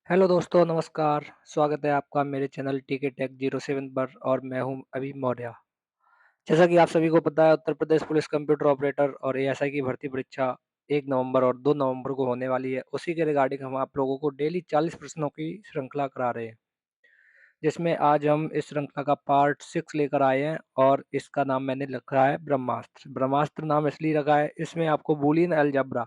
Hello दोस्तों, नमस्कार। स्वागत है आपका मेरे चैनल टीके टेक 07 पर और मैं हूं अभी मौर्य। जैसा कि आप सभी को पता है, Uttar Pradesh police computer operator और एएसआई की भर्ती परीक्षा 1 नवंबर और 2 नवंबर को होने वाली है। उसी के रिगार्डिंग हम आप लोगों को डेली 40 प्रश्नों की श्रृंखला करा रहे हैं, जिसमें आज हम इस श्रृंखला का पार्ट 6 लेकर आए हैं और इसका नाम मैंने रखा है ब्रह्मास्त्र। ब्रह्मास्त्र नाम इसलिए रखा है, इसमें आपको बूलियन अलजेब्रा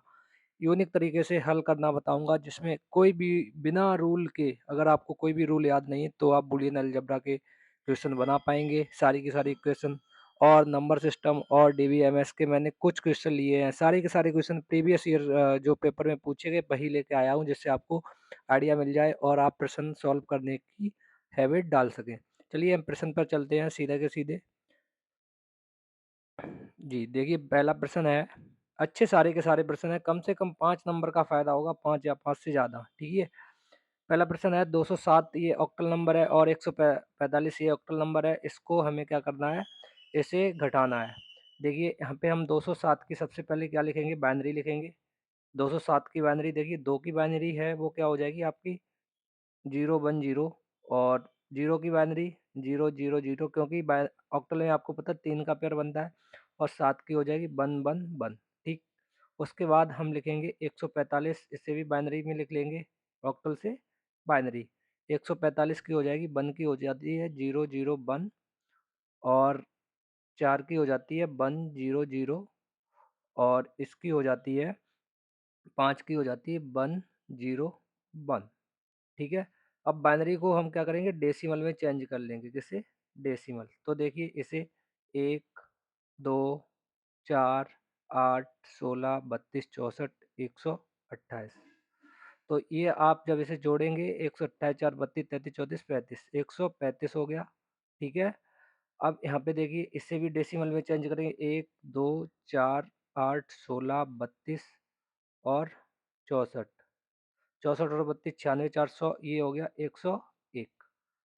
यूनिक तरीके से हल करना बताऊंगा, जिसमें कोई भी बिना रूल के, अगर आपको कोई भी रूल याद नहीं है तो आप बूलियन अलजेब्रा के क्वेश्चन बना पाएंगे, सारी की सारी क्वेश्चन। और नंबर सिस्टम और डीबीएमएस के मैंने कुछ क्वेश्चन लिए हैं, सारे के सारे क्वेश्चन प्रीवियस ईयर जो पेपर में पूछे गए वही लेके आया हूँ, जिससे आपको आइडिया मिल जाए और आप प्रश्न सॉल्व करने की हैबिट डाल सकें। चलिए हम प्रश्न पर चलते हैं सीधे के सीधे। जी देखिए, पहला प्रश्न है, अच्छे सारे के सारे प्रश्न है, कम से कम 5 नंबर का फायदा होगा, 5 या 5 से ज़्यादा, ठीक है। पहला प्रश्न है, 207 ये ऑक्टल नंबर है और 145 ये ऑक्टल नंबर है, इसको हमें क्या करना है, इसे घटाना है। देखिए यहाँ पे हम 207 की सबसे पहले क्या लिखेंगे, बाइनरी लिखेंगे। 207 की बाइनरी देखिए, 2 की बाइनरी है वो क्या हो जाएगी आपकी 010, और 0 की बाइनरी 000, क्योंकि ऑक्टल में आपको पता है 3 का पेयर बनता है, और 7 की हो जाएगी 111, ठीक। उसके बाद हम लिखेंगे 145, इससे भी बाइनरी में लिख लेंगे, ऑक्टल से बाइनरी। 145 की हो जाएगी, 1 की हो जाती है 001, और 4 की हो जाती है 100, और इसकी हो जाती है 5 की हो जाती है 101, ठीक है। अब बाइनरी को हम क्या करेंगे, डेसिमल में चेंज कर लेंगे, किससे, डेसिमल। तो देखिए इसे 1, 2, 4, 8, 16, 32, 64, 128। तो ये आप जब इसे जोड़ेंगे, 128, 4, 32, 33, 34, 35, 135 हो गया, ठीक है। अब यहाँ पे देखिए इससे भी डेसिमल में चेंज करेंगे, 1, 2, 4, 8, 16, 32 और 64, 64 और 32, 96, 400, ये हो गया 101।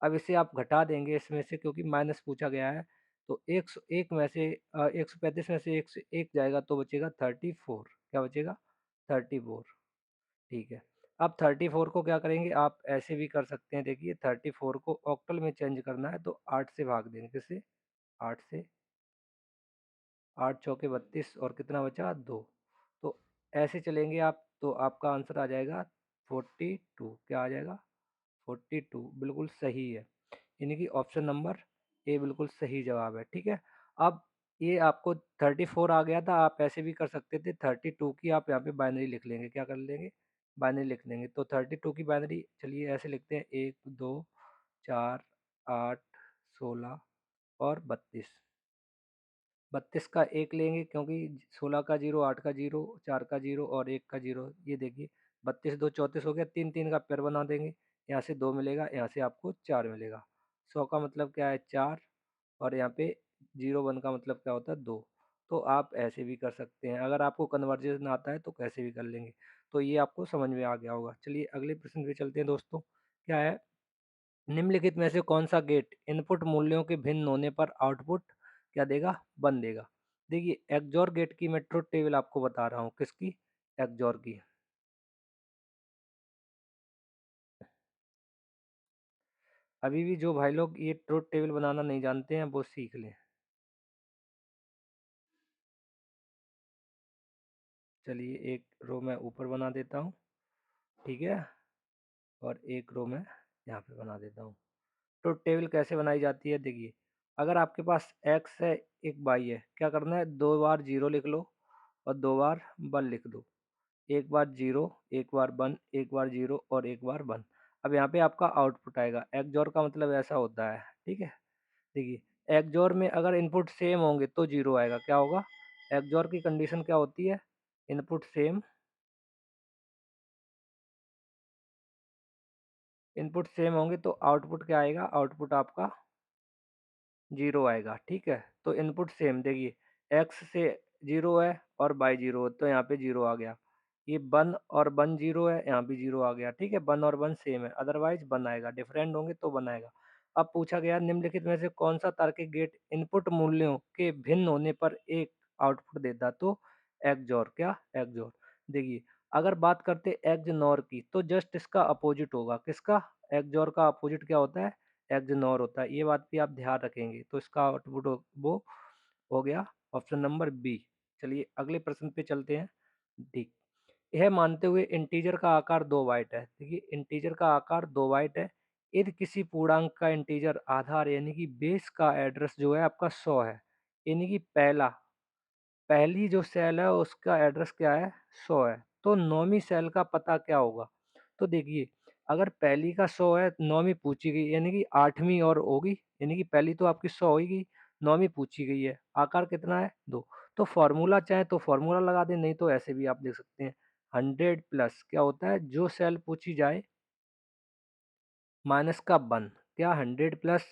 अब इसे आप घटा देंगे इसमें से, क्योंकि माइनस पूछा गया है, तो 101 में से 135 में से 101 जाएगा तो बचेगा 34। क्या बचेगा, 34, ठीक है। अब 34 को क्या करेंगे, आप ऐसे भी कर सकते हैं, देखिए 34 को ऑक्टल में चेंज करना है तो 8 से भाग देंगे, किससे, 8 से। 8 चौके 32 और कितना बचा, 2। तो ऐसे चलेंगे आप तो आपका आंसर आ जाएगा 42। क्या आ जाएगा, 42, बिल्कुल सही है। यानी कि ऑप्शन नंबर ए बिल्कुल सही जवाब है, ठीक है। अब ये आपको 34 आ गया था, आप ऐसे भी कर सकते थे, 32 की आप यहाँ पे बाइनरी लिख लेंगे, क्या कर लेंगे, बाइनरी लिख लेंगे। तो 32 की बाइनरी चलिए ऐसे लिखते हैं, 1, 2, 4, 8, 16 और 32। 32 का एक लेंगे, क्योंकि 16 का जीरो, 8 का जीरो, 4 का जीरो और 1 का जीरो, ये देखिए 32 2 34 हो गया, 3 3 का पेयर बना देंगे, यहाँ से 2 मिलेगा, यहाँ से आपको 4 मिलेगा। 100 का मतलब क्या है, 4, और यहाँ पे 01 का मतलब क्या होता है, 2। तो आप ऐसे भी कर सकते हैं, अगर आपको कन्वर्जन आता है तो कैसे भी कर लेंगे। तो ये आपको समझ में आ गया होगा। चलिए अगले प्रश्न पे चलते हैं दोस्तों। क्या है, निम्नलिखित में से कौन सा गेट इनपुट मूल्यों के भिन्न होने पर आउटपुट क्या देगा, 1 देगा। देखिए एक्सओर गेट की मैं ट्रुथ टेबल आपको बता रहा हूँ, किसकी, एक्सओर की। अभी भी जो भाई लोग ये ट्रुथ टेबल बनाना नहीं जानते हैं वो सीख लें। चलिए एक रो मैं ऊपर बना देता हूँ, ठीक है, और एक रो मैं यहाँ पे बना देता हूँ। ट्रुथ टेबल कैसे बनाई जाती है, देखिए अगर आपके पास एक्स है, एक वाई है, क्या करना है, 2 बार जीरो लिख लो और 2 बार 1 लिख दो। एक बार जीरो, एक बार 1, एक बार जीरो और एक बार 1। अब यहाँ पे आपका आउटपुट आएगा, एक्सओर का मतलब ऐसा होता है, ठीक है। देखिए एक्सओर में अगर इनपुट सेम होंगे तो जीरो आएगा, क्या होगा, एक्सओर की कंडीशन क्या होती है, इनपुट सेम, इनपुट सेम होंगे तो आउटपुट क्या आएगा, आउटपुट आपका जीरो आएगा, ठीक है। तो इनपुट सेम, देखिए एक्स से जीरो है और बाई जीरो है, तो यहाँ पे जीरो आ गया। ये 1 और 1 जीरो है, यहाँ भी जीरो आ गया, ठीक है। 1 और 1 सेम है, अदरवाइज 1 आएगा, डिफरेंट होंगे तो 1 आएगा। अब पूछा गया निम्नलिखित में से कौन सा तार्किक गेट इनपुट मूल्यों के भिन्न होने पर एक आउटपुट देता, तो एक्सओर, क्या, एक्सओर। देखिए अगर बात करते एक्स नॉर की तो जस्ट इसका अपोजिट होगा, किसका? एक्स और का अपोजिट क्या होता है? एक्स नॉर होता है, ये बात भी आप ध्यान रखेंगे। तो इसका आउटपुट वो हो गया ऑप्शन नंबर बी। चलिए अगले प्रश्न पे चलते हैं। डी, यह मानते हुए इंटीजर का आकार 2 बाइट है। देखिए इंटीजर का आकार 2 बाइट है। यदि किसी पूर्णांक का इंटीजर आधार यानी कि बेस का एड्रेस जो है आपका 100 है, यानी कि पहली जो सेल है उसका एड्रेस क्या है? 100 है। तो नौवीं सेल का पता क्या होगा? तो देखिए अगर पहली का 100 है, नौवीं पूछी गई यानी कि 8वीं और होगी, यानी कि पहली तो आपकी 100 होगी, नौवीं पूछी गई है, आकार कितना है? 2। तो फॉर्मूला चाहे तो फॉर्मूला लगा दें, नहीं तो ऐसे भी आप देख सकते हैं। 100 प्लस क्या होता है, जो सेल पूछी जाए माइनस का 1, क्या 100 प्लस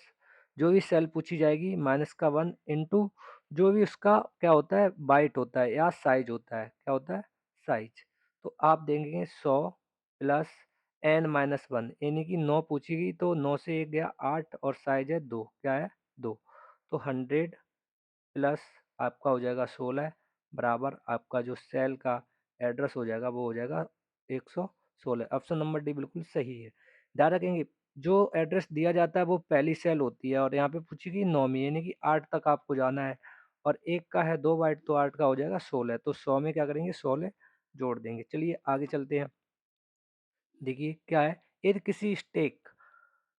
जो भी सेल पूछी जाएगी माइनस का 1 इंटू जो भी उसका क्या होता है, बाइट होता है या साइज होता है, क्या होता है? साइज। तो आप देंगे 100 प्लस n माइनस 1, यानी कि 9 पूछी गई तो 9 से 1 गया 8 और साइज है 2, क्या है? 2। तो 100 प्लस आपका हो जाएगा 16 बराबर आपका जो सेल का एड्रेस हो जाएगा वो हो जाएगा 116। ऑप्शन नंबर डी बिल्कुल सही है। ध्यान रखेंगे जो एड्रेस दिया जाता है वो पहली सेल होती है और यहाँ पे पूछी गई नौवीं, यानी कि 8 तक आपको जाना है और एक का है 2 बाइट तो 8 का हो जाएगा 16। तो 100 में क्या करेंगे, 16 जोड़ देंगे। चलिए आगे चलते हैं। देखिए क्या है, यदि किसी स्टेक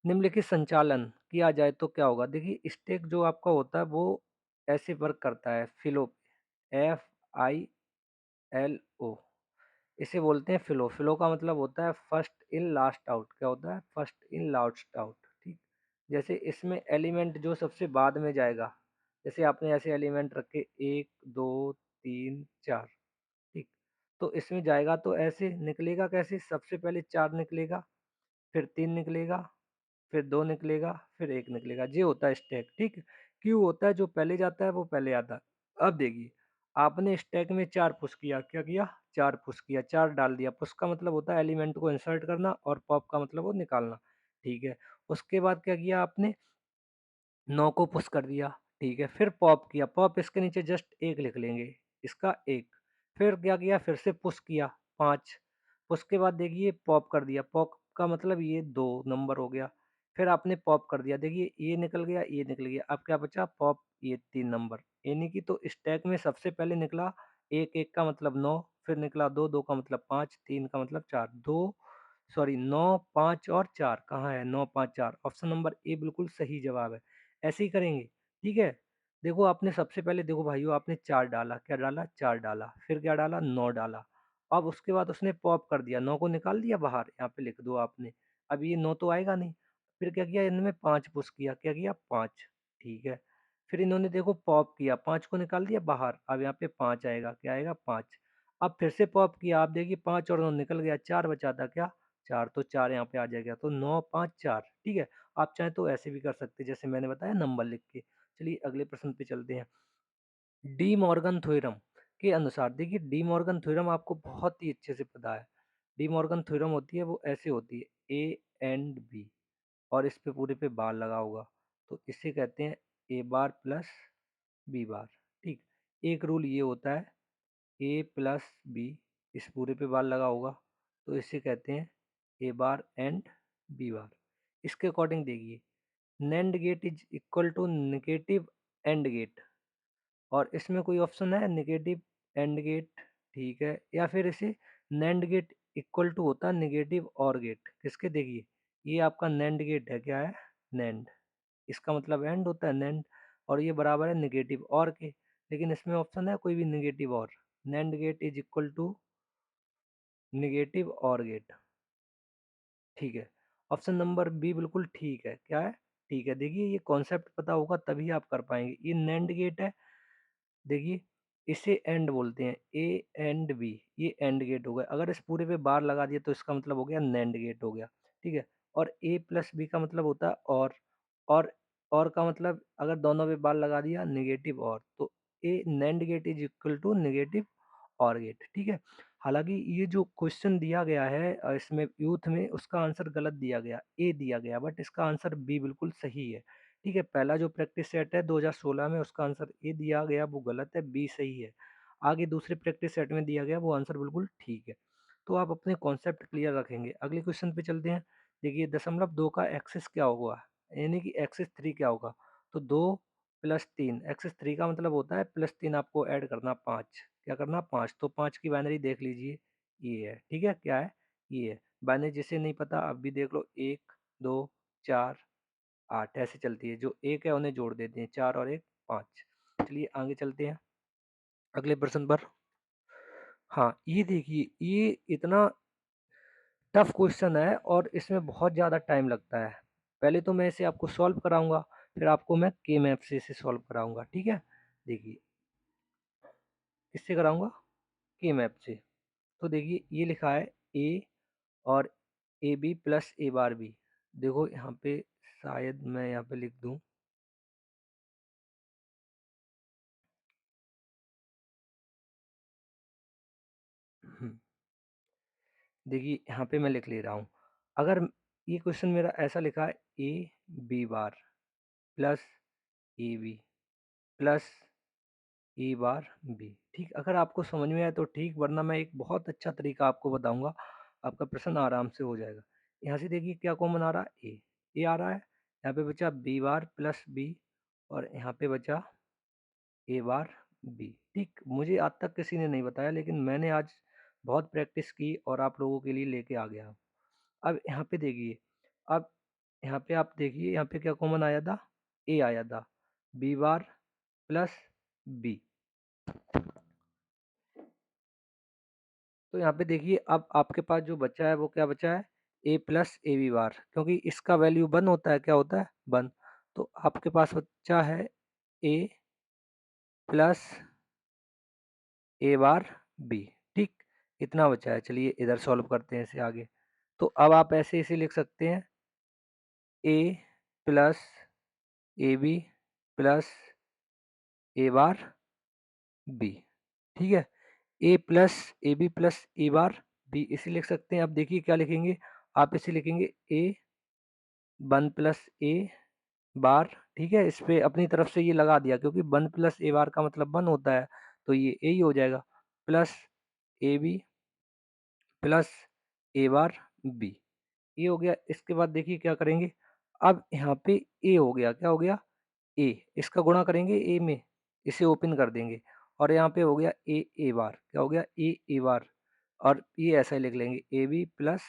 निम्नलिखित संचालन किया जाए तो क्या होगा? देखिए स्टेक जो आपका होता है वो ऐसे वर्क करता है, फिलो, FILO, इसे बोलते हैं फ्लो। फ्लो का मतलब होता है फर्स्ट इन लास्ट आउट। क्या होता है? First in last out. ठीक, जैसे इसमें एलिमेंट जो सबसे बाद में जाएगा, जैसे आपने ऐसे एलिमेंट रखे 1 2 3 4, ठीक, तो इसमें जाएगा तो ऐसे निकलेगा कैसे, सबसे पहले 4 निकलेगा, फिर 3 निकलेगा, फिर 2 निकलेगा, फिर 1 निकलेगा, ये होता है स्टैक। ठीक, क्यों होता है? जो पहले जाता है वो पहले आता है। अब देखिए आपने स्टैक में 4 पुश किया, क्या किया? 4 पुश किया, 4 डाल दिया। पुश का मतलब होता है एलिमेंट को इंसर्ट करना और पॉप का मतलब वो निकालना। ठीक है, उसके बाद क्या किया आपने? 9 को पुश कर दिया, ठीक है, फिर पॉप किया, पॉप इसके नीचे जस्ट 1 लिख लेंगे, इसका 1, फिर क्या किया? फिर से पुश किया 5, उसके बाद देखिए पॉप कर दिया, पॉप का मतलब ये 2 नंबर हो गया, फिर आपने पॉप कर दिया, देखिए ये निकल गया, ये निकल गया, अब क्या बचा? पॉप, ये 3 नंबर, यानी कि तो स्टैक में सबसे पहले निकला 1, 1 का मतलब 9, फिर निकला 2, 2 का मतलब 5, 3 का मतलब 4, 2 सॉरी 9, 5 और 4 कहाँ है? 9, 5, 4, ऑप्शन नंबर ए बिल्कुल सही जवाब है। ऐसे ही करेंगे, ठीक है। देखो आपने सबसे पहले देखो भाइयों आपने 4 डाला, क्या डाला? 4 डाला, फिर क्या डाला? 9 डाला। अब उसके बाद उसने पॉप कर दिया, 9 को निकाल दिया बाहर, यहाँ पे लिख दो आपने। अब ये 9 तो आएगा नहीं, फिर क्या किया? इनमें 5 पुश किया, क्या किया? 5, ठीक है। फिर इन्होंने देखो पॉप किया, 5 को निकाल दिया बाहर, अब यहाँ पे 5 आएगा, क्या आएगा? 5। अब फिर से पॉप किया, आप देखिए 5 और 9 निकल गया, 4 बचा था, क्या? 4, तो 4 यहाँ पे आ जाएगा, तो 9, 5, 4, ठीक है। आप चाहें तो ऐसे भी कर सकते हैं जैसे मैंने बताया नंबर लिख के। चलिए अगले प्रश्न पे चलते हैं। डी मॉर्गन थ्योरम के अनुसार, देखिए डी मॉर्गन थ्योरम आपको बहुत ही अच्छे से पता है। डी मॉर्गन थ्योरम होती है वो ऐसे होती है, ए एंड बी और इस पे पूरे पे बार लगा होगा, तो इसे कहते हैं ए बार प्लस बी बार। ठीक, एक रूल ये होता है ए प्लस बी, इस पूरे पे बार लगा होगा, तो इसे कहते हैं ए बार एंड बी बार। इसके अकॉर्डिंग देखिए NAND gate is equal to negative AND gate, और इसमें कोई ऑप्शन है नेगेटिव एंड गेट, ठीक है, या फिर इसे नैंड गेट इक्वल टू होता है नेगेटिव और गेट, किसके? देखिए ये आपका नैंड गेट है, क्या है? नैंड, इसका मतलब एंड होता है नैंड, और ये बराबर है नेगेटिव और के, लेकिन इसमें ऑप्शन है कोई भी negative OR, NAND gate is equal to negative OR gate, ठीक है। ऑप्शन नंबर बी बिल्कुल ठीक है, क्या है? ठीक है, देखिए ये कॉन्सेप्ट पता होगा तभी आप कर पाएंगे। ये नैंड गेट है, देखिए इसे एंड बोलते हैं, ए एंड बी, ये एंड गेट हो गया। अगर इस पूरे पे बार लगा दिया तो इसका मतलब हो गया नैंड गेट हो गया, ठीक है। और ए प्लस बी का मतलब होता है और और का मतलब अगर दोनों पे बार लगा दिया नेगेटिव और, तो a NAND gate is equal to negative OR gate, ठीक है। हालांकि ये जो क्वेश्चन दिया गया है इसमें यूथ में, उसका आंसर गलत दिया गया, ए दिया गया, बट इसका आंसर बी बिल्कुल सही है, ठीक है। पहला जो प्रैक्टिस सेट है 2016 में उसका आंसर ए दिया गया वो गलत है, बी सही है। आगे दूसरे प्रैक्टिस सेट में दिया गया वो आंसर बिल्कुल ठीक है। तो आप अपने कॉन्सेप्ट क्लियर रखेंगे। अगले क्वेश्चन पे चलते हैं। देखिए 0.2 का एक्सिस क्या होगा, यानी कि एक्सिस 3 क्या होगा। तो 2 प्लस 3, एक्सिस 3 का मतलब होता है प्लस 3 आपको ऐड करना 5। क्या करना 5, तो 5 की बाइनरी देख लीजिए, ये है। ठीक है, क्या है, ये है बाइनरी। जिसे नहीं पता अब भी देख लो, 1 2 4 8 ऐसे चलती है। जो एक है उन्हें जोड़ देते हैं, 4 और 1 5। चलिए आगे चलते हैं अगले प्रश्न पर। हाँ, ये देखिए, ये इतना टफ क्वेश्चन है और इसमें बहुत ज़्यादा टाइम लगता है। पहले तो मैं इसे आपको सॉल्व कराऊंगा, फिर आपको मैं के मैप से इसे सॉल्व कराऊंगा। ठीक है, देखिए किससे कराऊंगा, के मैप से। तो देखिए ये लिखा है ए और A B plus A bar B. देखो यहाँ पे शायद मैं यहाँ पे लिख दूँ, देखिए यहाँ पे मैं लिख ले रहा हूँ। अगर ये क्वेश्चन मेरा ऐसा लिखा है, A B bar plus A B plus A bar B. ठीक, अगर आपको समझ में आए तो ठीक, वरना मैं एक बहुत अच्छा तरीका आपको बताऊंगा, आपका प्रश्न आराम से हो जाएगा। यहाँ से देखिए क्या कॉमन आ रहा है, ए आ रहा है। यहाँ पे बचा बी बार प्लस बी, और यहाँ पे बचा ए बार बी। ठीक, मुझे आज तक किसी ने नहीं बताया, लेकिन मैंने आज बहुत प्रैक्टिस की और आप लोगों के लिए लेके आ गया। अब यहाँ पे देखिए, अब यहाँ पे आप देखिए, यहाँ पे क्या कॉमन आया था, ए आया था, बी बार प्लस बी। तो यहाँ पे देखिए अब आपके पास जो बचा है वो क्या बचा है, ए प्लस ए बी बार, क्योंकि इसका वैल्यू वन होता है, क्या होता है वन। तो आपके पास बचा है A plus A bar B. ठीक, इतना बचा है। चलिए इधर सॉल्व करते हैं इसे आगे। तो अब आप ऐसे इसे लिख सकते हैं, A plus A B plus A bar B. ठीक है, A plus A B plus A bar B इसे लिख सकते हैं। अब देखिए क्या लिखेंगे, आप इसे लिखेंगे ए वन प्लस ए बार। ठीक है, इस पे अपनी तरफ से ये लगा दिया, क्योंकि वन प्लस ए बार का मतलब वन होता है, तो ये ए ही हो जाएगा, plus A B plus A bar B. ये हो गया। इसके बाद देखिए क्या करेंगे, अब यहाँ पे ए हो गया, क्या हो गया, ए, इसका गुणा करेंगे ए में, इसे ओपन कर देंगे, और यहाँ पे हो गया ए ए बार, क्या हो गया, ए ए बार। और ये ऐसा ही लिख लेंगे, A B plus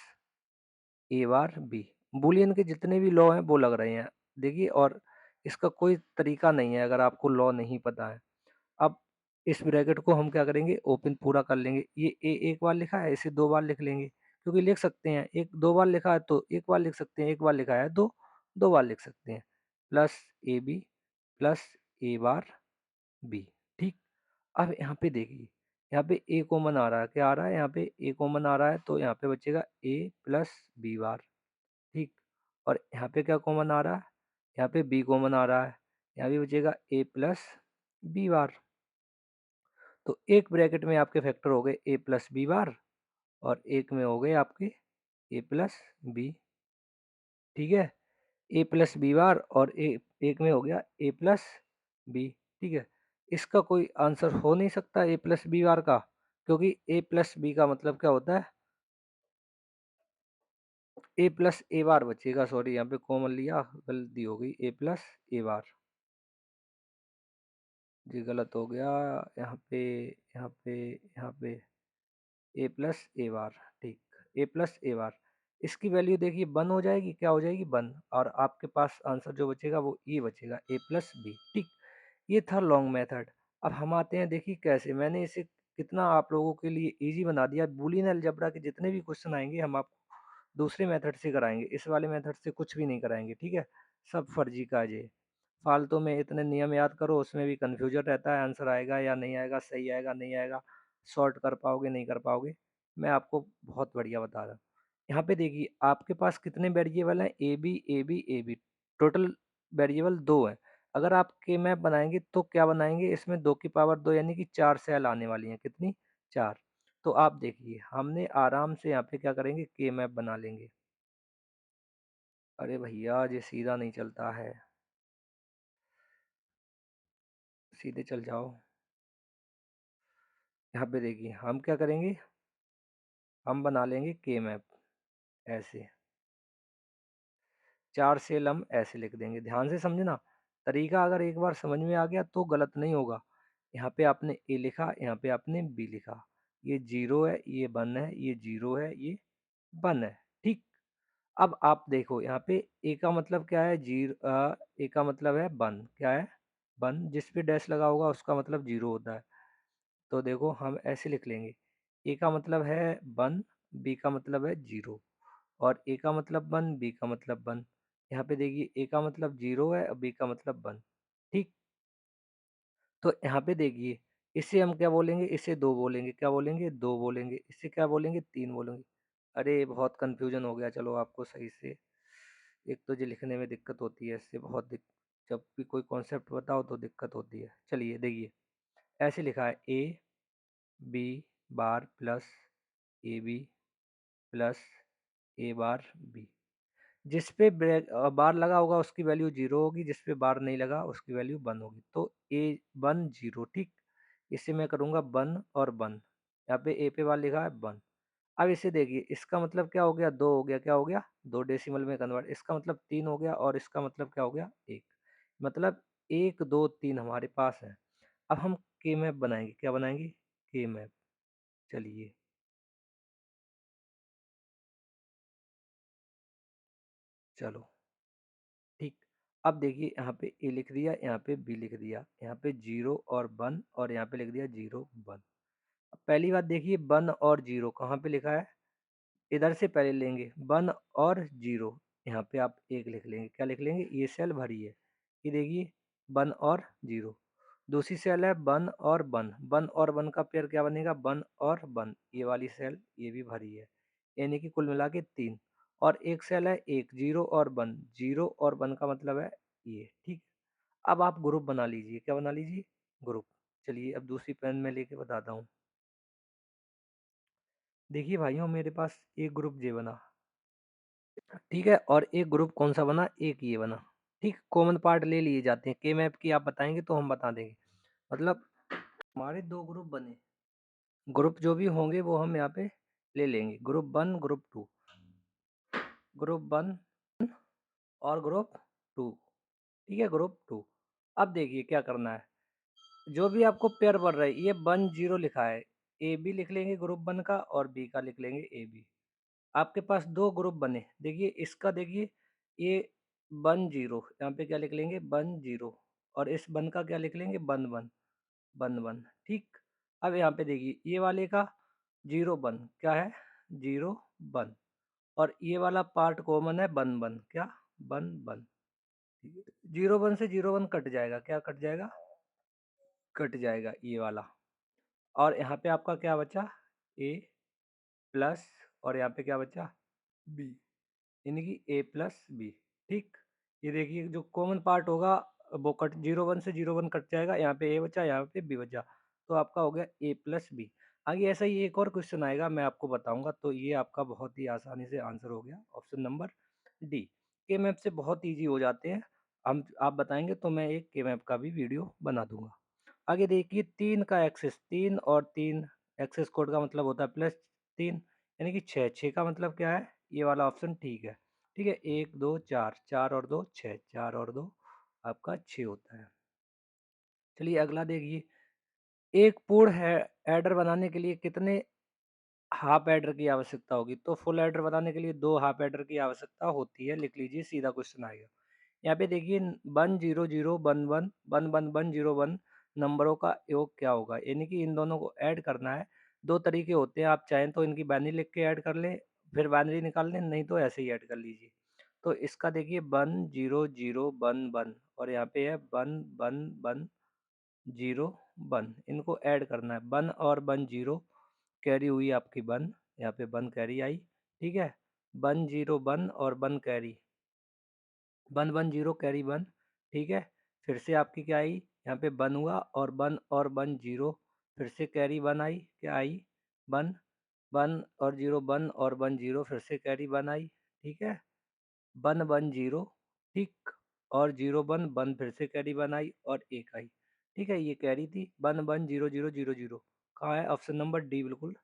A bar B. Boolean के जितने भी लॉ हैं वो लग रहे हैं, देखिए, और इसका कोई तरीका नहीं है अगर आपको लॉ नहीं पता है। अब इस ब्रैकेट को हम क्या करेंगे, ओपन पूरा कर लेंगे। ये ए एक बार लिखा है, इसे दो बार लिख लेंगे, क्योंकि लिख सकते हैं, एक दो बार लिखा है तो एक बार लिख सकते हैं, एक बार लिखा है दो, दो बार लिख सकते हैं। Plus A B plus A bar B. ठीक, अब यहाँ पे देखिए, यहाँ पे ए कॉमन आ रहा है, क्या आ रहा है, यहाँ पे ए कॉमन आ रहा है, तो यहाँ पे बचेगा ए प्लस बी बार। ठीक, और यहाँ पे क्या कॉमन आ रहा है, यहाँ पे बी कॉमन आ रहा है, यहाँ भी बचेगा ए प्लस बी बार। तो एक ब्रैकेट में आपके फैक्टर हो गए ए प्लस बी बार, और एक में हो गए आपके ए प्लस बी। ठीक है, ए प्लस बी बार और एक में हो गया ए प्लस बी। ठीक है, इसका कोई आंसर हो नहीं सकता ए प्लस बी बार का, क्योंकि ए प्लस बी का मतलब क्या होता है, ए प्लस ए बार बचेगा। सॉरी, यहाँ पे कॉमन लिया, गलती हो गई, ए प्लस ए बार, जी गलत हो गया। यहाँ पे यहाँ पे यहाँ पे ए प्लस ए बार। ठीक, ए प्लस ए बार, इसकी वैल्यू देखिए वन हो जाएगी, क्या हो जाएगी वन, और आपके पास आंसर जो बचेगा वो ये बचेगा, ए प्लस बी। ठीक, ये था लॉन्ग मेथड। अब हम आते हैं, देखिए कैसे मैंने इसे कितना आप लोगों के लिए इजी बना दिया। बूलियन अलजेब्रा के जितने भी क्वेश्चन आएंगे हम आपको दूसरे मेथड से कराएंगे, इस वाले मेथड से कुछ भी नहीं कराएंगे। ठीक है, सब फर्जी काज है, फालतू में इतने नियम याद करो, उसमें भी कन्फ्यूजन रहता है, आंसर आएगा या नहीं आएगा, सही आएगा नहीं आएगा, सॉर्ट कर पाओगे नहीं कर पाओगे। मैं आपको बहुत बढ़िया बता रहा हूँ। यहाँ पे देखिए आपके पास कितने वेरिएबल हैं, A B A B A B, total variable दो हैं। अगर आप के मैप बनाएंगे तो क्या बनाएंगे, इसमें 2 की पावर 2 यानी कि 4 सेल आने वाली हैं, कितनी, 4। तो आप देखिए हमने आराम से यहाँ पे क्या करेंगे, के मैप बना लेंगे। अरे भैया ये सीधा नहीं चलता है, सीधे चल जाओ। यहाँ पे देखिए हम क्या करेंगे, हम बना लेंगे के मैप ऐसे, 4 सेल हम ऐसे लिख देंगे। ध्यान से समझना, तरीका अगर एक बार समझ में आ गया तो गलत नहीं होगा। यहाँ पे आपने ए लिखा, यहाँ पे आपने बी लिखा, ये 0 है, ये 1 है, ये 0 है, ये 1 है। ठीक। अब आप देखो यहाँ पे ए का मतलब क्या है, ए का मतलब है 1, क्या है 1, जिस पे डैश लगा होगा उसका मतलब 0 होता है। तो देखो हम ऐसे लिख लेंगे, ए का मतलब है 1, बी का मतलब है 0, और ए का मतलब 1, बी का मतलब 1। यहाँ पे देखिए ए का मतलब 0 है और बी का मतलब 1। ठीक। तो यहाँ पे देखिए, इसे हम क्या बोलेंगे, इसे 2 बोलेंगे, क्या बोलेंगे 2 बोलेंगे, इसे क्या बोलेंगे 3 बोलेंगे। अरे बहुत कंफ्यूजन हो गया, चलो आपको सही से, एक तो ये लिखने में दिक्कत होती है, इससे बहुत जब भी कोई कॉन्सेप्ट बताओ तो दिक्कत होती है। चलिए देखिए, ऐसे लिखा है A B bar plus A B plus A bar B. जिस पे बार लगा होगा उसकी वैल्यू 0 होगी, जिस पे बार नहीं लगा उसकी वैल्यू 1 होगी। तो ए 1 0। ठीक। इसे मैं करूँगा 1 और 1, यहाँ पे ए पे बार लिखा है 1। अब इसे देखिए, इसका मतलब क्या हो गया, 2 हो गया, क्या हो गया 2 डेसिमल में कन्वर्ट, इसका मतलब 3 हो गया, और इसका मतलब क्या हो गया 1। मतलब 1 2 3 हमारे पास है। अब हम के मैप बनाएंगे, क्या बनाएंगे के मैप। चलिए, चलो ठीक। अब देखिए यहाँ पे ए लिख दिया, यहाँ पे बी लिख दिया, यहाँ पे 0 और 1, और यहाँ पे लिख दिया 0 1। अब पहली बात देखिए, 1 और 0 कहाँ पे लिखा है, इधर से पहले लेंगे 1 और 0, यहाँ पे आप 1 लिख लेंगे, क्या लिख लेंगे, ये सेल भरी है। ये देखिए 1 और 0। दूसरी सेल है 1 और 1, 1 और 1 का पेयर क्या बनेगा 1 और 1, ये वाली सेल ये भी भरी है, यानी कि कुल मिला के 3। और एक सेल है एक 0 और 1, 0 और 1 का मतलब है ये। ठीक। अब आप ग्रुप बना लीजिए, क्या बना लीजिए ग्रुप। चलिए अब दूसरी पेन में लेके बताता हूँ। देखिए भाइयों, मेरे पास एक ग्रुप जे बना, ठीक है, और एक ग्रुप कौन सा बना, एक ये बना। ठीक। कॉमन पार्ट ले लिए जाते हैं, के मैप की आप बताएंगे तो हम बता देंगे। मतलब हमारे दो ग्रुप बने, ग्रुप जो भी होंगे वो हम यहाँ पे ले लेंगे, ग्रुप 1 ग्रुप 2, ग्रुप 1 और ग्रुप 2। ठीक है, ग्रुप 2। अब देखिए क्या करना है, जो भी आपको पेयर बढ़ रहा है, ये 1 0 लिखा है, ए बी लिख लेंगे ग्रुप 1 का, और बी का लिख लेंगे ए बी। आपके पास दो ग्रुप बने, देखिए इसका देखिए, ये 1 0, यहाँ पे क्या लिख लेंगे 1 0, और इस 1 का क्या लिख लेंगे 1 1 1 1। ठीक। अब यहाँ पे देखिए, ये वाले का 0 1 क्या है 0 1, और ये वाला पार्ट कॉमन है 1 1, क्या 1 1। 0 1 से 0 1 कट जाएगा, क्या कट जाएगा, कट जाएगा ये वाला। और यहाँ पे आपका क्या बचा, ए प्लस, और यहाँ पे क्या बचा बी, यानी कि ए प्लस बी। ठीक। ये देखिए जो कॉमन पार्ट होगा वो कट, 0 1 से 0 1 कट जाएगा, यहाँ पे ए बचा, यहाँ पे बी बचा, तो आपका हो गया ए प्लस बी। आगे ऐसा ही एक और क्वेश्चन आएगा, मैं आपको बताऊंगा, तो ये आपका बहुत ही आसानी से आंसर हो गया, ऑप्शन नंबर डी। के मैप से बहुत ईजी हो जाते हैं, हम आप बताएंगे तो मैं एक के मैप का भी वीडियो बना दूंगा। आगे देखिए, 3 का एक्सेस, 3 और 3 एक्सेस कोड का मतलब होता है +3, यानी कि 6, 6 का मतलब क्या है, ये वाला ऑप्शन ठीक है। ठीक है, 1 2 4, 4 और 2 6, 4 और 2 आपका 6 होता है। चलिए अगला देखिए, एक पूर्ण है एडर बनाने के लिए कितने हाफ एडर की आवश्यकता होगी, तो फुल एडर बनाने के लिए 2 हाफ एडर की आवश्यकता होती है, लिख लीजिए, सीधा क्वेश्चन आएगा। यहाँ पे देखिए 1 0 0 1 1 1 1 1 0 1 नंबरों का योग क्या होगा, यानी कि इन दोनों को ऐड करना है। दो तरीके होते हैं, आप चाहें तो इनकी बाइनरी लिख के ऐड कर लें, फिर बाइनरी निकाल लें, नहीं तो ऐसे ही ऐड कर लीजिए। तो इसका देखिए 1 0 0 1 1, और यहाँ पे है 1 1 1 0 1, इनको ऐड करना है। 1 और 1 0 कैरी हुई आपकी 1, यहाँ पे 1 कैरी आई। ठीक है, 1 0 1 और 1 कैरी, 1 1 0 कैरी 1। ठीक है, फिर से आपकी क्या आई, यहाँ पे 1 हुआ, और 1 और 1 0, फिर से कैरी 1 आई, क्या आई 1, 1 और 0 1 और 1 0, फिर से कैरी 1 आई। ठीक है, 1 1 0, ठीक, और 0 1 1, फिर से कैरी 1 आई, और 1 आई। ठीक है, ये कैरी थी 1 1 0 0 0 0, कहाँ है, ऑप्शन नंबर डी बिल्कुल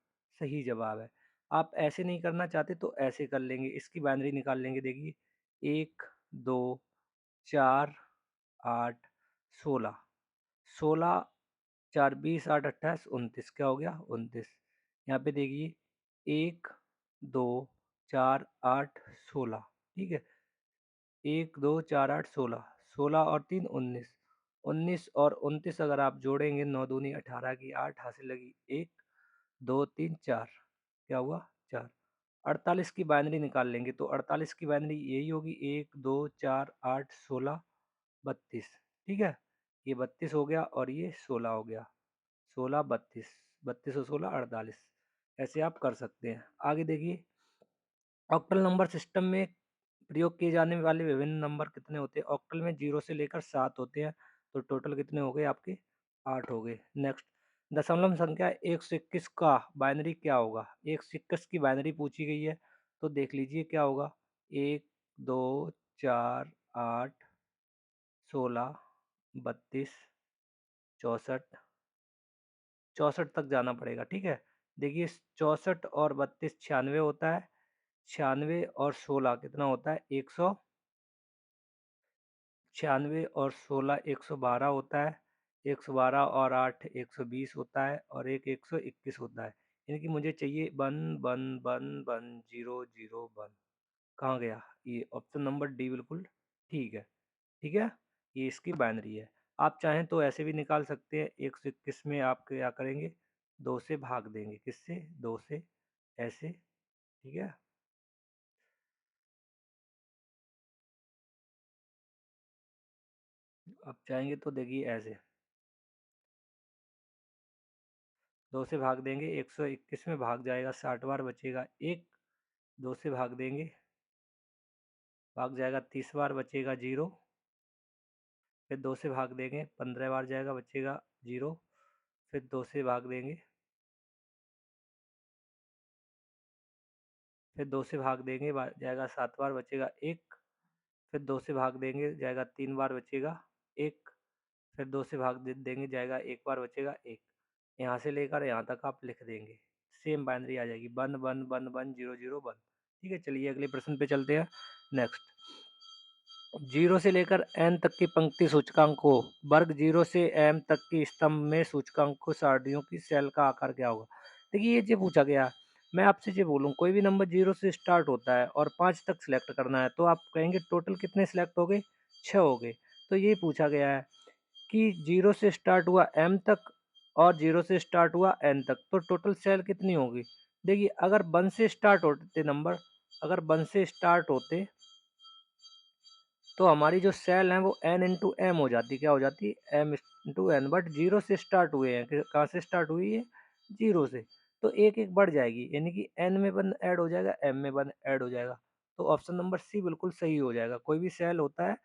सही जवाब है। आप ऐसे नहीं करना चाहते तो ऐसे कर लेंगे, इसकी बाइनरी निकाल लेंगे। देखिए 1, 2, 4, 8, 16, 16, 4, 20, 8, 28, 29, क्या हो गया 29। यहाँ पे देखिए 1, 2, 4, 8, 16, ठीक है। 1, 2, 4, 8, 16, 16 और 3, 19, 19 और 29 अगर आप जोड़ेंगे 9 दूनी 18 की 8 हासिल लगी 1, 2, 3, 4, क्या हुआ 4। 48 की बाइनरी निकाल लेंगे तो 48 की बाइनरी यही होगी 1, 2, 4, 8, 16, 32, ठीक है। ये 32 हो गया और ये 16 हो गया, 16, 32, 32 और 16, 48। ऐसे आप कर सकते हैं। आगे देखिए ऑक्टल नंबर सिस्टम में प्रयोग किए जाने वाले विभिन्न नंबर कितने होते हैं? ऑक्टल में 0 से लेकर 7 होते हैं, तो टोटल कितने हो गए आपके? 8 हो गए। नेक्स्ट, दशमलव संख्या 121 का बाइनरी क्या होगा? 121 की बाइनरी पूछी गई है, तो देख लीजिए क्या होगा? 1, 2, 4, 8, 16, 32, 64, 64 तक जाना पड़ेगा, ठीक है। देखिए 64 और 32 96 होता है, 96 और 16 कितना होता है? 100, 96 और 16 112 होता है, 112 और 8 120 होता है और एक 121 होता है। यानी कि मुझे चाहिए 1 1 1 1 0 0 1। कहाँ गया? ये ऑप्शन नंबर डी बिल्कुल ठीक है, ठीक है। ये इसकी बाइनरी है। आप चाहें तो ऐसे भी निकाल सकते हैं। 121 में आप क्या करेंगे? 2 से भाग देंगे, किससे? 2 से, ऐसे, ठीक है। आप चाहेंगे तो देखिए ऐसे 2 से भाग देंगे, 121 में भाग जाएगा 60 बार, बचेगा 1, 2 से भाग देंगे, भाग जाएगा 30 बार, बचेगा 0, फिर 2 से भाग देंगे 15 बार जाएगा, बचेगा 0, फिर 2 से भाग देंगे, फिर 2 से भाग देंगे जाएगा 7 बार, बचेगा 1, फिर 2 से भाग देंगे जाएगा 3 बार, बचेगा 1, फिर 2 से भाग देंगे जाएगा 1 बार, बचेगा 1। यहाँ से लेकर यहाँ तक आप लिख देंगे, सेम बाइनरी आ जाएगी 1 1 1 1 0 0 1। ठीक है, चलिए अगले प्रश्न पे चलते हैं। नेक्स्ट, 0 से लेकर n तक की पंक्ति सूचकांक को वर्ग 0 से m तक की स्तंभ में सूचकांक को सारणियों की सेल का आकार क्या होगा? देखिए ये पूछा गया है। मैं आपसे ये बोलूँ कोई भी नंबर 0 से स्टार्ट होता है और 5 तक सिलेक्ट करना है, तो आप कहेंगे टोटल कितने सिलेक्ट हो गए? 6 हो गए। तो ये पूछा गया है कि 0 से स्टार्ट हुआ m तक और 0 से स्टार्ट हुआ n तक, तो टोटल सेल कितनी होगी? देखिए अगर 1 से स्टार्ट होते नंबर, अगर 1 से स्टार्ट होते तो हमारी जो सेल है वो n इंटू एम हो जाती, क्या हो जाती? m into N. बट 0 से स्टार्ट हुए हैं, कहाँ से स्टार्ट हुई है? 0 से, तो एक एक बढ़ जाएगी, यानी कि n में 1 ऐड हो जाएगा, m में 1 ऐड हो जाएगा। तो ऑप्शन नंबर सी बिल्कुल सही हो जाएगा। कोई भी सेल होता है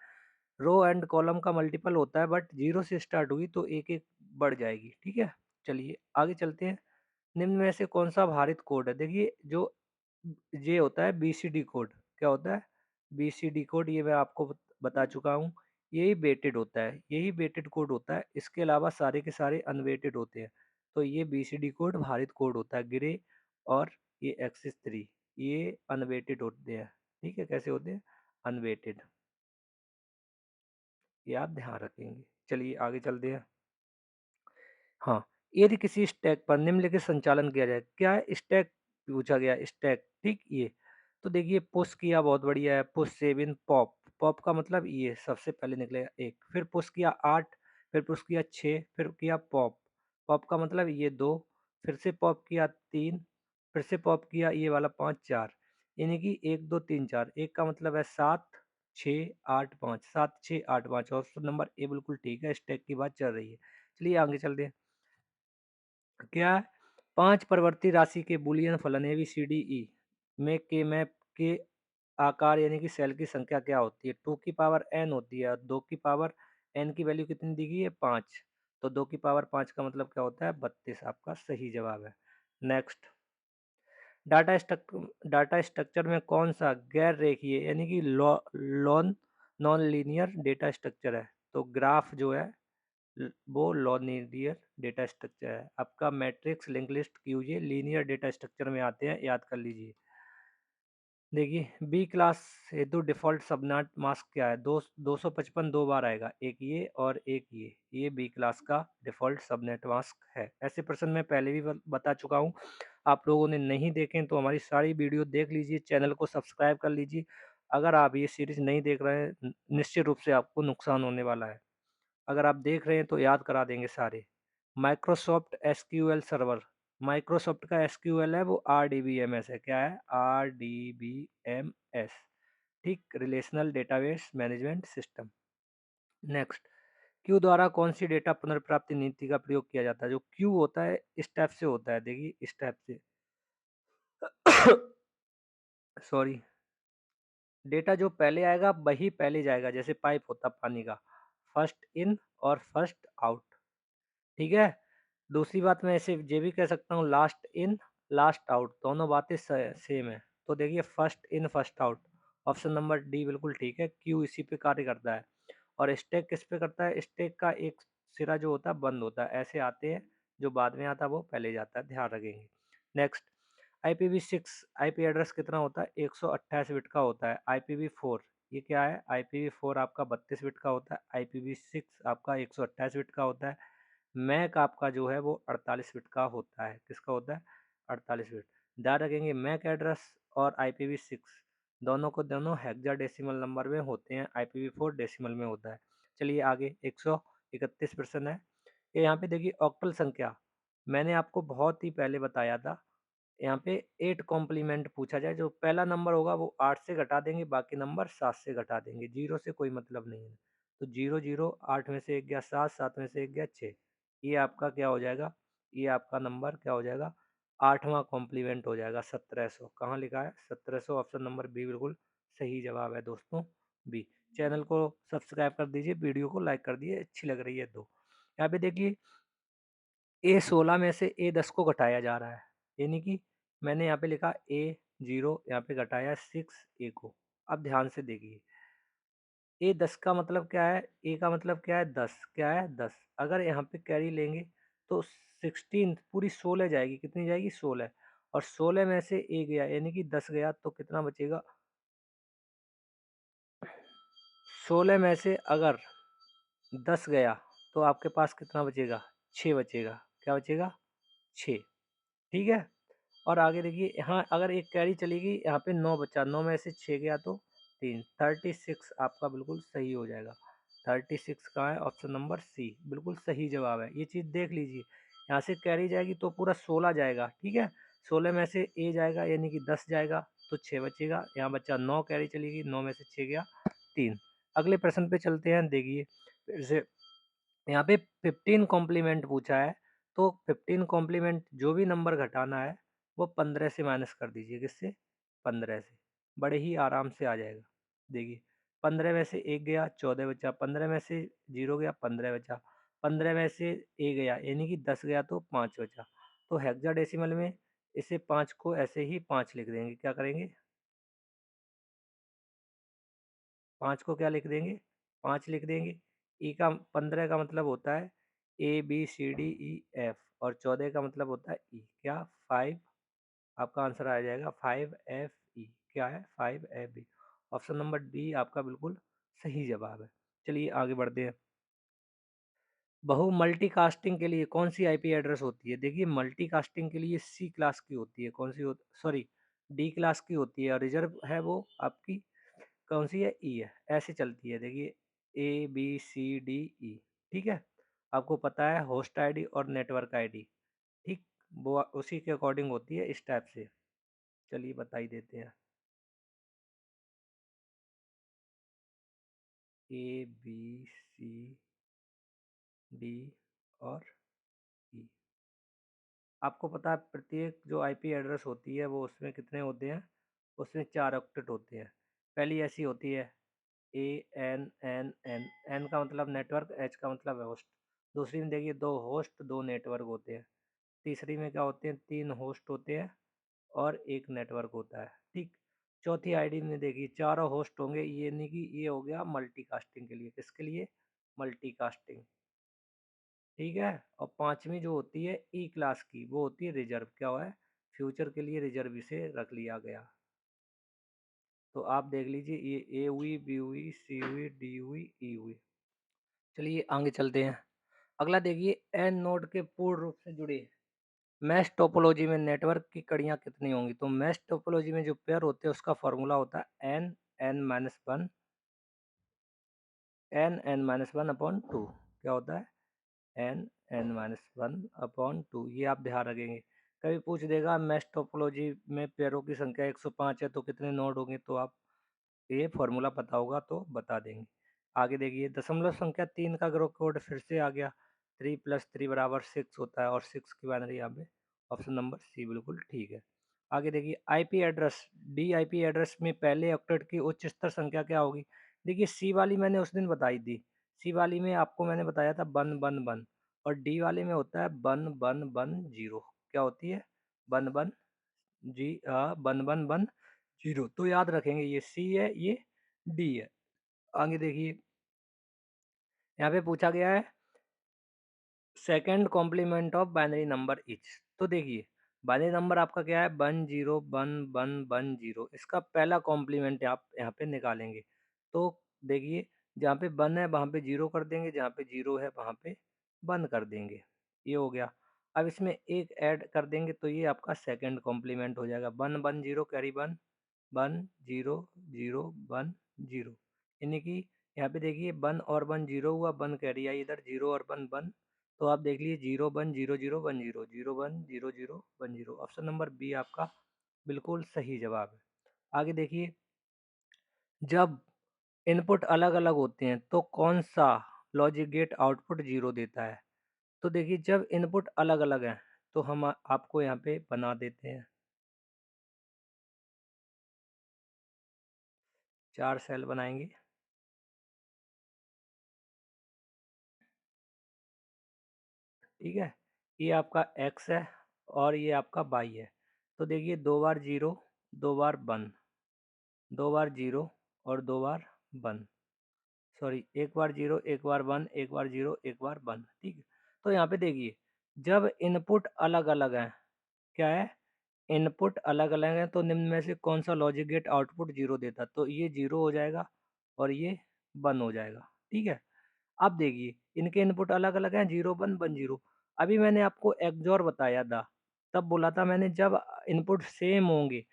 रो एंड कॉलम का मल्टीपल होता है, बट 0 से स्टार्ट हुई तो एक एक बढ़ जाएगी, ठीक है। चलिए आगे चलते हैं। निम्न में से कौन सा भारित कोड है? देखिए जो ये होता है बीसीडी कोड, क्या होता है? बीसीडी कोड, ये मैं आपको बता चुका हूँ। यही वेटेड होता है, यही वेटेड कोड होता है। इसके अलावा सारे के सारे अनवेटेड होते हैं। तो ये बीसीडी कोड भारित कोड होता है। ग्रे और ये एक्सिस 3 ये अनवेटेड होते हैं, ठीक है। कैसे होते हैं? अनवेटेड, ये आप ध्यान रखेंगे। चलिए आगे चलते हैं। हाँ, यदि किसी स्टैक पर निम्नलिखित संचालन किया जाए, क्या है? स्टैक पूछा गया, स्टैक, ठीक ये। तो देखिए पुश किया, बहुत बढ़िया है। पुश 7 पॉप, पॉप का मतलब ये सबसे पहले निकलेगा 1, फिर पुश किया 8, फिर पुश किया 6, फिर किया पॉप, पॉप का मतलब ये 2, फिर से पॉप किया 3, फिर से पॉप किया ये वाला 5 4, यानी कि 1 2 3 4, एक का मतलब है 7 6 8 5, 7 6 8 5। ऑप्शन नंबर ए बिल्कुल ठीक है, स्टैक की बात चल रही है। चलिए आगे चलते हैं। क्या है? 5 परिवर्ती राशि के बूलियन फलन ABCDE में के मैप के आकार यानी कि सेल की संख्या क्या होती है? 2 की पावर n होती है और 2 की पावर n की वैल्यू कितनी दी गई है? 5। तो 2 की पावर 5 का मतलब क्या होता है? 32, आपका सही जवाब है। नेक्स्ट, डाटा स्ट्रक्चर में कौन सा गैर रेखीय यानी कि lawn non linear data structure है? तो ग्राफ जो है वो लीनियर डेटा स्ट्रक्चर है। आपका matrix, link list, QJ linear data structure में आते हैं, याद कर लीजिए। देखिए बी क्लास हेतु डिफ़ॉल्ट सबनेट मास्क क्या है? 255 2 बार आएगा, एक ये और एक ये बी क्लास का डिफ़ॉल्ट सबनेट मास्क है। ऐसे प्रश्न मैं पहले भी बता चुका हूँ, आप लोगों ने नहीं देखे तो हमारी सारी वीडियो देख लीजिए, चैनल को सब्सक्राइब कर लीजिए। अगर आप ये सीरीज़ नहीं देख रहे हैं, निश्चित रूप से आपको नुकसान होने वाला है। अगर आप देख रहे हैं तो याद करा देंगे सारे। माइक्रोसॉफ्ट एसक्यूएल सर्वर, माइक्रोसॉफ्ट का एसक्यूएल है वो आरडीबीएमएस है। क्या है? आरडीबीएमएस। ठीक, relational database management system. Next, Q द्वारा कौन सी डेटा पुनर्प्राप्ति नीति का प्रयोग किया जाता है? जो क्यू होता है इस टाइप से होता है, देखिए इस टाइप से। सॉरी, डेटा जो पहले आएगा वही पहले जाएगा, जैसे पाइप होता पानी का, फर्स्ट इन और फर्स्ट आउट। ठीक है। दूसरी बात मैं ऐसे ये भी कह सकता हूँ, लास्ट इन लास्ट आउट, दोनों बातें सेम है। तो देखिए first in first out, option number D बिल्कुल ठीक है, क्यू इसी पे कार्य करता है। और स्टैक किस पे करता है? स्टैक का एक सिरा जो होता है बंद होता है, ऐसे आते हैं, जो बाद में आता है वो पहले जाता है, ध्यान रखेंगे। नेक्स्ट, IPv6 आईपी एड्रेस कितना होता है? 128 बिट का होता है। IPv4 ये क्या है? IPv4 आपका 32 बिट का होता है, IPv6 आपका 128 बिट का होता है। मैक आपका जो है वो 48 बिट का होता है। किसका होता है? 48 बिट। ध्यान रखेंगे मैक एड्रेस और IPv6 दोनों को दोनों हेक्साडेसिमल नंबर में होते हैं, IPv4 डेसिमल में होता है। चलिए आगे 131 प्रश्न है। ये यहाँ पे देखिए ऑक्टल संख्या, मैंने आपको बहुत ही पहले बताया था। यहाँ पे 8 कॉम्प्लीमेंट पूछा जाए, जो पहला नंबर होगा वो 8 से घटा देंगे, बाकी नंबर 7 से घटा देंगे, जीरो से कोई मतलब नहीं है। तो 0 0 8 में से एक गया 7, 7 में से एक गया 6, ये आपका क्या हो जाएगा? ये आपका नंबर क्या हो जाएगा? आठवां कॉम्प्लीमेंट हो जाएगा 1700। कहाँ लिखा है? 1700, ऑप्शन नंबर बी बिल्कुल सही जवाब है दोस्तों, बी। चैनल को सब्सक्राइब कर दीजिए, वीडियो को लाइक कर दीजिए, अच्छी लग रही है तो। यहाँ पे देखिए A16 में से A10 को घटाया जा रहा है, यानी कि मैंने यहाँ पे लिखा A0, यहाँ पे घटाया 6 A को। अब ध्यान से देखिए, A10 का मतलब क्या है? A का मतलब क्या है? 10, क्या है? 10। अगर यहाँ पे कैरी लेंगे तो 16 पूरी 16 जाएगी, कितनी जाएगी? 16। और 16 में से A गया, यानी कि 10 गया, तो कितना बचेगा? 16 में से अगर 10 गया तो आपके पास कितना बचेगा? 6 बचेगा। क्या बचेगा? 6। ठीक है। और आगे देखिए यहाँ अगर एक कैरी चली गई, यहाँ पे 9 बचा, 9 में से 6 गया तो 3, 36 आपका बिल्कुल सही हो जाएगा। 36 कहाँ है? ऑप्शन नंबर सी बिल्कुल सही जवाब है। ये चीज़ देख लीजिए, यहाँ से कैरी जाएगी तो पूरा 16 जाएगा, ठीक है। 16 में से ए जाएगा, यानी कि 10 जाएगा, तो 6 बचेगा। यहाँ बच्चा 9 कैरी चली गई, 9 में से 6 गया 3। अगले प्रश्न पे चलते हैं, देखिए फिर से यहाँ पे 15 कॉम्प्लीमेंट पूछा है, तो 15 कॉम्प्लीमेंट जो भी नंबर घटाना है वो 15 से माइनस कर दीजिए। किससे? 15 से। बड़े ही आराम से आ जाएगा। देखिए 15 में से एक गया, 14 बचा, 15 में से 0 गया, 15 बचा, 15 में से ए गया, यानी कि 10 गया तो 5 बचा। तो हेक्साडेसिमल में इसे 5 को ऐसे ही 5 लिख देंगे। क्या करेंगे? 5 को क्या लिख देंगे? 5 लिख देंगे। ई का 15 का मतलब होता है ABCDEF, और 14 का मतलब होता है ई। क्या? 5। आपका आंसर आ जाएगा 5FE। क्या है? 5FE। ऑप्शन नंबर डी आपका बिल्कुल सही जवाब है। चलिए आगे बढ़ते हैं। बहु मल्टीकास्टिंग के लिए कौन सी आईपी एड्रेस होती है? देखिए मल्टीकास्टिंग के लिए सी क्लास की होती है। कौन सी सॉरी, डी क्लास की होती है, और रिजर्व है वो आपकी कौन सी है? ई है। ऐसे चलती है, देखिए ABCDE। ठीक है। आपको पता है होस्ट आईडी और नेटवर्क आईडी, ठीक, वो उसी के अकॉर्डिंग होती है, इस टाइप से। चलिए बता ही देते हैं, ABCD और ई। आपको पता है प्रत्येक जो आईपी एड्रेस होती है वो उसमें कितने होते हैं? उसमें 4 ऑक्टेट होते हैं। पहली ऐसी होती है ANNN, एन का मतलब नेटवर्क, एच का मतलब होस्ट। दूसरी में देखिए 2 होस्ट 2 नेटवर्क होते हैं। तीसरी में क्या होते हैं? 3 होस्ट होते हैं और 1 नेटवर्क होता है, ठीक। चौथी आईडी में देखिए चारों होस्ट होंगे, ये नहीं कि ये हो गया मल्टीकास्टिंग के लिए। किसके लिए? मल्टीकास्टिंग। ठीक है। और पांचवी जो होती है ई क्लास की, वो होती है रिजर्व। क्या हुआ है? फ्यूचर के लिए रिजर्व इसे रख लिया गया। तो आप देख लीजिए, ये ए हुई, बी हुई, सी हुई, डी हुई, ई हुई। चलिए आगे चलते हैं। अगला देखिए, एन नोड के पूर्ण रूप से जुड़े मैश टोपोलॉजी में नेटवर्क की कड़ियाँ कितनी होंगी? तो मैश टोपोलॉजी में जो पेयर होते हैं उसका फॉर्मूला होता है N N minus one, N minus one upon two. क्या होता है? N minus one upon two. ये आप ध्यान रखेंगे। कभी पूछ देगा मैश टोपोलॉजी में पेयरों की संख्या 105 है तो कितने नोड होंगे, तो आप ये फॉर्मूला पता होगा तो बता देंगे। आगे देखिए, दशमलव संख्या 3 का ग्रुप कोड फिर से आ गया। 3 + 3 = 6 होता है और 6 की बाइनरी यहाँ पे ऑप्शन नंबर सी बिल्कुल ठीक है। आगे देखिए, IP address, D IP address में पहले ऑक्टेट की उच्च स्तर संख्या क्या होगी? देखिए, सी वाली मैंने उस दिन बताई थी। सी वाली में आपको मैंने बताया था वन वन वन, और डी वाले में होता है वन वन वन जीरो। क्या होती है? One one one one one zero. तो याद रखेंगे, ये सी है, ये डी है। आगे देखिए, यहाँ पे पूछा गया है second complement of binary number each. तो देखिए, बाइनरी नंबर आपका क्या है? One zero one one one zero. इसका पहला कॉम्प्लीमेंट आप यहाँ पे निकालेंगे। तो देखिए, जहाँ पे वन है वहाँ पे जीरो कर देंगे, जहाँ पे जीरो है वहाँ पे वन कर देंगे। ये हो गया। अब इसमें एक ऐड कर देंगे तो ये आपका सेकंड कॉम्प्लीमेंट हो जाएगा। One one zero carry one, one zero zero one zero. यानी कि यहाँ पे देखिए, वन और वन जीरो हुआ, वन कैरी आई इधर, जीरो और वन वन। तो आप देख लीजिए, zero one zero zero one zero, zero one zero zero one zero. Option number B आपका बिल्कुल सही जवाब है। आगे देखिए, जब इनपुट अलग अलग होते हैं तो कौन सा लॉजिक गेट आउटपुट जीरो देता है? तो देखिए, जब इनपुट अलग अलग हैं तो हम आपको यहाँ पे बना देते हैं। 4 सेल बनाएंगे। ठीक है, ये आपका एक्स है और ये आपका वाई है। तो देखिए, 2 बार जीरो, 2 बार वन, 2 बार जीरो और 2 बार वन। सॉरी, एक बार जीरो, एक बार वन, एक बार जीरो, एक बार वन। ठीक है। तो यहाँ पे देखिए, जब इनपुट अलग अलग हैं, क्या है? इनपुट अलग अलग हैं तो निम्न में से कौन सा लॉजिक गेट आउटपुट जीरो देता? तो ये जीरो हो जाएगा और ये वन हो जाएगा। ठीक है। अब देखिए, इनके इनपुट अलग अलग हैं, जीरो वन वन जीरो। अभी मैंने आपको एक्सओर बताया था, तब बोला था मैंने, जब इनपुट सेम होंगे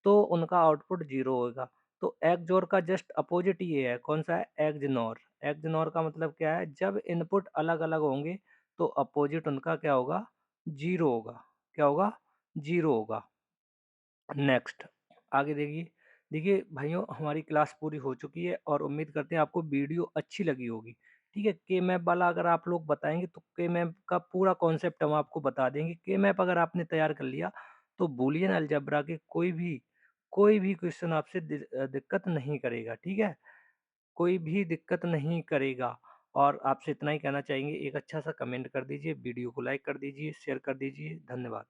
तो उनका आउटपुट जीरो होगा। तो एक्सओर का जस्ट अपोजिट ये है, कौन सा है? एक्सनोर। एक्सनोर का मतलब क्या है? जब इनपुट अलग अलग होंगे तो अपोजिट उनका क्या होगा? जीरो होगा। क्या होगा? जीरो होगा। नेक्स्ट, आगे देखिए। देखिए भाइयों, हमारी क्लास पूरी हो चुकी है और उम्मीद करते हैं आपको वीडियो अच्छी लगी होगी। ठीक है, के मैप वाला अगर आप लोग बताएंगे तो के मैप का पूरा कॉन्सेप्ट हम आपको बता देंगे। के मैप अगर आपने तैयार कर लिया तो बूलियन अलजेब्रा के कोई भी क्वेश्चन आपसे दिक्कत नहीं करेगा। ठीक है, कोई भी दिक्कत नहीं करेगा। और आपसे इतना ही कहना चाहेंगे, एक अच्छा सा कमेंट कर दीजिए, वीडियो को लाइक कर दीजिए, शेयर कर दीजिए। धन्यवाद।